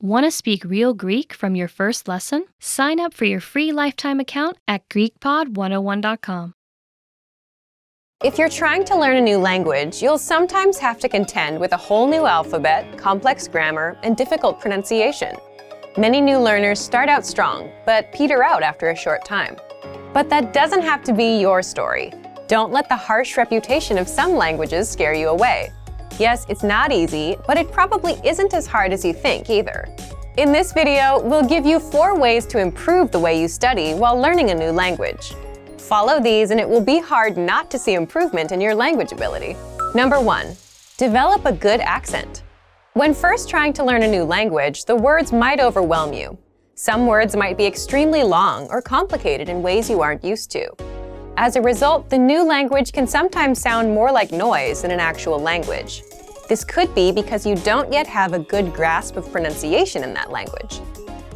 Want to speak real Greek from your first lesson? Sign up for your free lifetime account at GreekPod101.com. If you're trying to learn a new language, you'll sometimes have to contend with a whole new alphabet, complex grammar, and difficult pronunciation. Many new learners start out strong, but peter out after a short time. But that doesn't have to be your story. Don't let the harsh reputation of some languages scare you away. Yes, it's not easy, but it probably isn't as hard as you think either. In this video, we'll give you 4 ways to improve the way you study while learning a new language. Follow these and it will be hard not to see improvement in your language ability. Number 1. Develop a good accent. When first trying to learn a new language, the words might overwhelm you. Some words might be extremely long or complicated in ways you aren't used to. As a result, the new language can sometimes sound more like noise than an actual language. This could be because you don't yet have a good grasp of pronunciation in that language.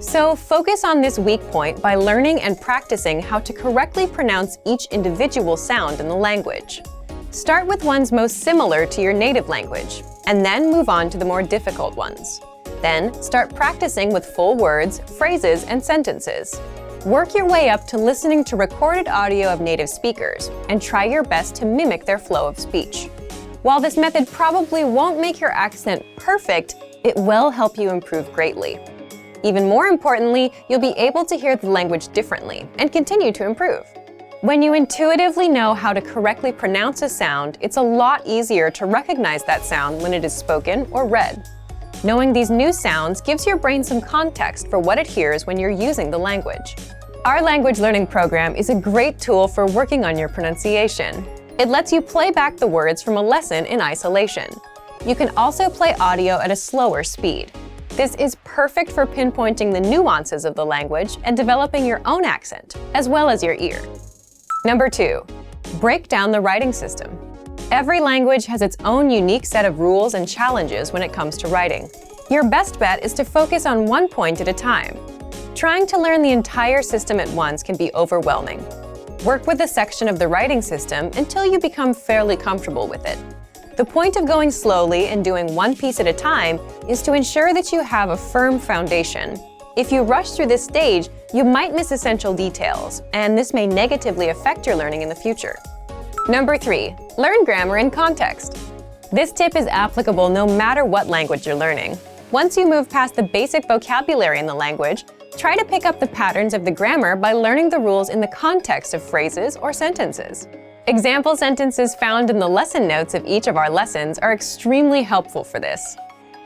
So focus on this weak point by learning and practicing how to correctly pronounce each individual sound in the language. Start with ones most similar to your native language, and then move on to the more difficult ones. Then start practicing with full words, phrases, and sentences. Work your way up to listening to recorded audio of native speakers, and try your best to mimic their flow of speech. While this method probably won't make your accent perfect, it will help you improve greatly. Even more importantly, you'll be able to hear the language differently and continue to improve. When you intuitively know how to correctly pronounce a sound, it's a lot easier to recognize that sound when it is spoken or read. Knowing these new sounds gives your brain some context for what it hears when you're using the language. Our language learning program is a great tool for working on your pronunciation. It lets you play back the words from a lesson in isolation. You can also play audio at a slower speed. This is perfect for pinpointing the nuances of the language and developing your own accent, as well as your ear. Number 2. Break down the writing system. Every language has its own unique set of rules and challenges when it comes to writing. Your best bet is to focus on one point at a time. Trying to learn the entire system at once can be overwhelming. Work with a section of the writing system until you become fairly comfortable with it. The point of going slowly and doing one piece at a time is to ensure that you have a firm foundation. If you rush through this stage, you might miss essential details, and this may negatively affect your learning in the future. Number 3. Learn grammar in context. This tip is applicable no matter what language you're learning. Once you move past the basic vocabulary in the language, try to pick up the patterns of the grammar by learning the rules in the context of phrases or sentences. Example sentences found in the lesson notes of each of our lessons are extremely helpful for this.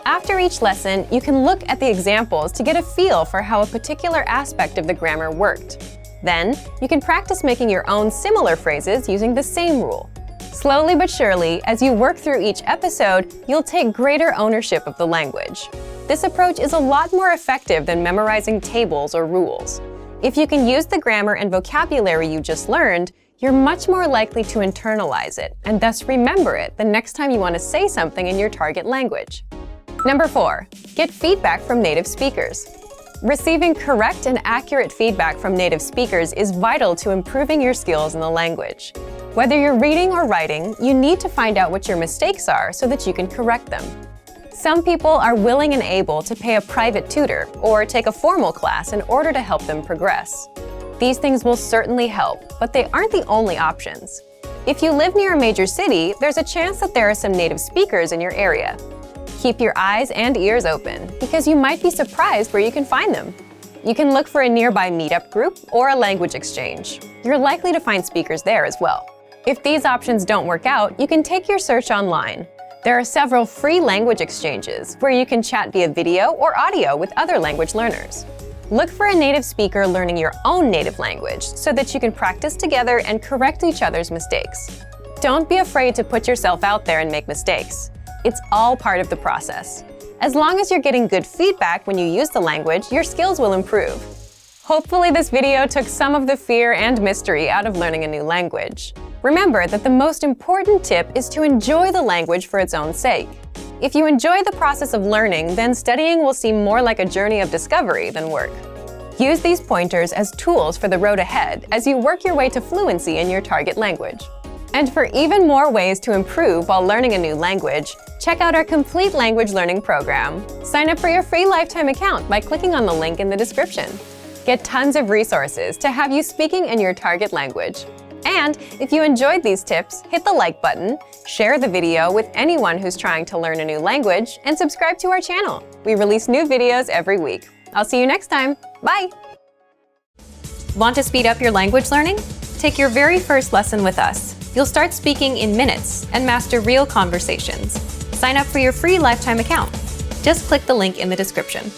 After each lesson, you can look at the examples to get a feel for how a particular aspect of the grammar worked. Then, you can practice making your own similar phrases using the same rule. Slowly but surely, as you work through each episode, you'll take greater ownership of the language. This approach is a lot more effective than memorizing tables or rules. If you can use the grammar and vocabulary you just learned, you're much more likely to internalize it and thus remember it the next time you want to say something in your target language. Number 4. Get feedback from native speakers. Receiving correct and accurate feedback from native speakers is vital to improving your skills in the language. Whether you're reading or writing, you need to find out what your mistakes are so that you can correct them. Some people are willing and able to pay a private tutor or take a formal class in order to help them progress. These things will certainly help, but they aren't the only options. If you live near a major city, there's a chance that there are some native speakers in your area. Keep your eyes and ears open, because you might be surprised where you can find them. You can look for a nearby meetup group or a language exchange. You're likely to find speakers there as well. If these options don't work out, you can take your search online. There are several free language exchanges where you can chat via video or audio with other language learners. Look for a native speaker learning your own native language so that you can practice together and correct each other's mistakes. Don't be afraid to put yourself out there and make mistakes. It's all part of the process. As long as you're getting good feedback when you use the language, your skills will improve. Hopefully this video took some of the fear and mystery out of learning a new language. Remember that the most important tip is to enjoy the language for its own sake. If you enjoy the process of learning, then studying will seem more like a journey of discovery than work. Use these pointers as tools for the road ahead as you work your way to fluency in your target language. And for even more ways to improve while learning a new language, check out our complete language learning program. Sign up for your free lifetime account by clicking on the link in the description. Get tons of resources to have you speaking in your target language. And if you enjoyed these tips, hit the like button, share the video with anyone who's trying to learn a new language, and subscribe to our channel. We release new videos every week. I'll see you next time. Bye! Want to speed up your language learning? Take your very first lesson with us. You'll start speaking in minutes and master real conversations. Sign up for your free lifetime account. Just click the link in the description.